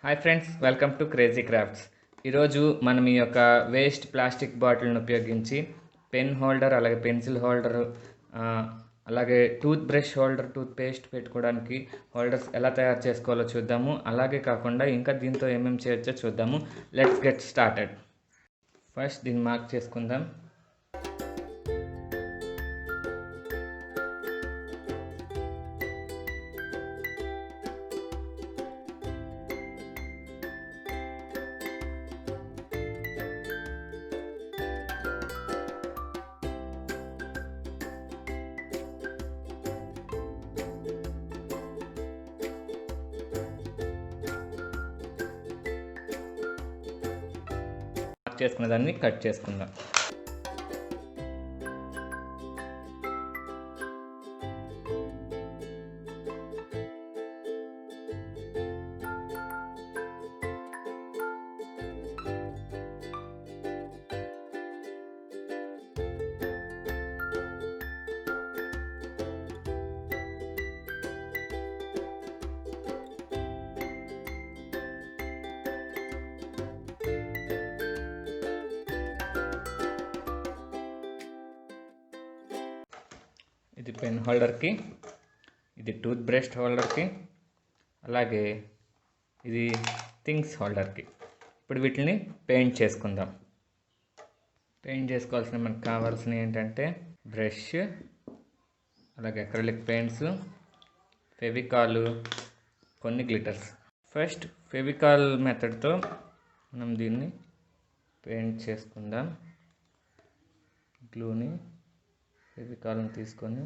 Hi friends, welcome to crazy crafts. ఈరోజు మనం ఈ యొక్క వేస్ట్ ప్లాస్టిక్ బాటిల్ని ఉపయోగించి పెన్ హోల్డర్, అలాగే పెన్సిల్ హోల్డరు, అలాగే tooth brush holder, tooth paste పెట్టుకోవడానికి హోల్డర్స్ ఎలా తయారు చేసుకోవాలో చూద్దాము. అలాగే కాకుండా ఇంకా దీంతో ఏమేమి చేయొచ్చో చూద్దాము. Let's get started. ఫస్ట్ దీన్ని మార్క్ చేసుకుందాం. చేసుకున్న దాన్ని కట్ చేసుకుందాం. ఇది పెన్ హోల్డర్కి, ఇది టూత్ బ్రష్ హోల్డర్కి, అలాగే ఇది థింగ్స్ హోల్డర్కి. ఇప్పుడు వీటిని పెయింట్ చేసుకుందాం. పెయింట్ చేసుకోవాల్సిన మనకు కావాల్సినవి ఏంటంటే బ్రష్, అలాగే అక్రిలిక్ పెయింట్స్, ఫెవికాల్, కొన్ని గ్లిటర్స్. ఫస్ట్ ఫెవికాల్ మెథడ్తో మనం దీన్ని పెయింట్ చేసుకుందాం. గ్లూని, ఫెవికాల్ని తీసుకొని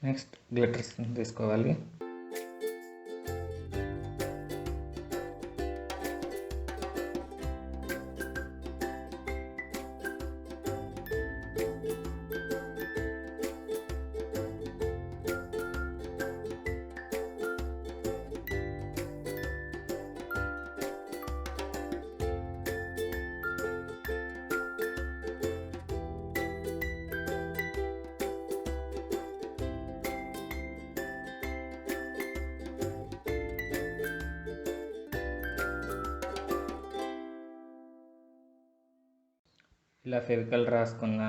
నెక్స్ట్ గ్లిటర్స్ తీసుకోవాలి. ఇలా ఫెవికల్ రాసుకున్న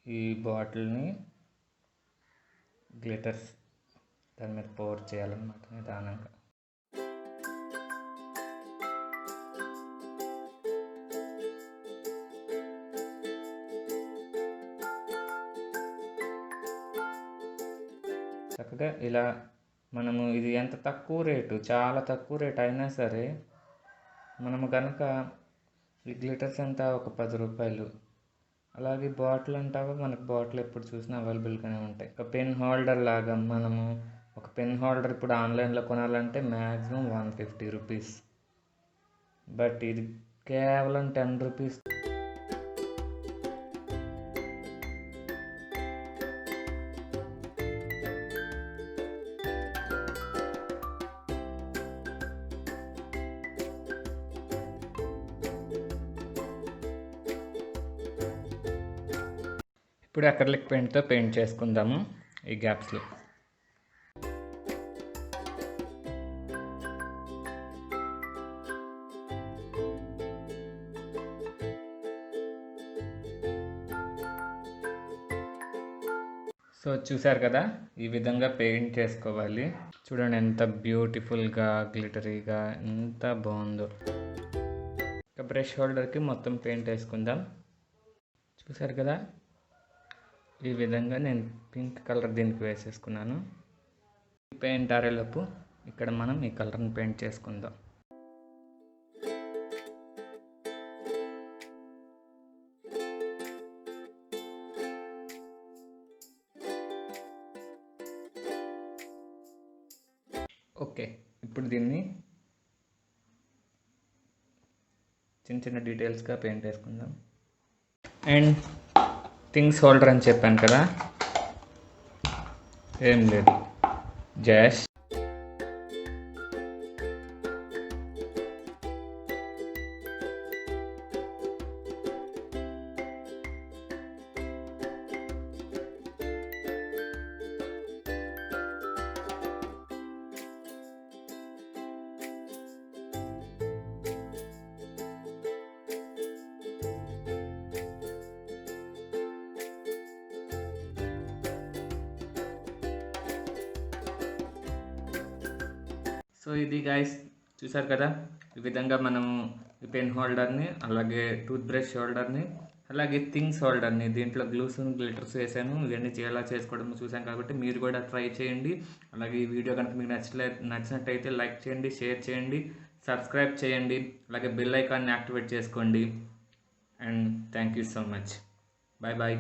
ఈ బాటిల్ని గ్లిటర్స్ దాని మీద పౌర్ చేయాలన్నమాట నిదానంగా. చక్కగా ఇలా మనము ఇది ఎంత తక్కువ రేటు, చాలా తక్కువ రేటు అయినా సరే మనము కనుక ఈ గ్లిటర్స్ అంతా ఒక 10 రూపాయలు. అలాగే బాటిల్ అంటావా, మనకు బాటిల్ ఎప్పుడు చూసినా అవైలబుల్గానే ఉంటాయి. ఒక పెన్ హోల్డర్ లాగా మనము ఒక పెన్ హోల్డర్ ఇప్పుడు ఆన్లైన్లో కొనాలంటే మ్యాక్సిమం 150 రూపీస్, బట్ ఇది కేవలం 10 రూపీస్. ఇప్పుడు అక్రిలిక్ పెయింట్తో పెయింట్ చేసుకుందాము ఈ గ్యాప్స్లో. సో చూసారు కదా, ఈ విధంగా పెయింట్ చేసుకోవాలి. చూడండి ఎంత బ్యూటిఫుల్గా, గ్లిటరీగా, ఎంత బాగుందో. ఒక బ్రష్ హోల్డర్కి మొత్తం పెయింట్ వేసుకుందాం. చూసారు కదా, ఈ విధంగా నేను పింక్ కలర్ దీనికి వేసేసుకున్నాను. పెయింట్ ఆరేలోపు ఇక్కడ మనం ఈ కలర్ని పెయింట్ చేసుకుందాం. ఓకే, ఇప్పుడు దీన్ని చిన్న చిన్న డీటెయిల్స్గా పెయింట్ వేసుకుందాం. అండ్ థింగ్స్ హోల్డర్ అని చెప్పాను కదా, ఏం లేదు, జస్ట్ సో ఇది గైస్ చూసారు కదా, ఈ విధంగా మనము ఈ పెన్ హోల్డర్ని, అలాగే టూత్ బ్రష్ హోల్డర్ని, అలాగే థింగ్స్ హోల్డర్ని దీంట్లో గ్లూస్ గ్లిటర్స్ వేసాను. ఇవన్నీ ఎలా చేసుకోవడం చూసాం కాబట్టి మీరు కూడా ట్రై చేయండి. అలాగే ఈ వీడియో కనుక మీకు నచ్చినట్టయితే లైక్ చేయండి, షేర్ చేయండి, సబ్స్క్రైబ్ చేయండి, అలాగే బెల్ ఐకాన్ని యాక్టివేట్ చేసుకోండి. And thank you so much. Bye bye.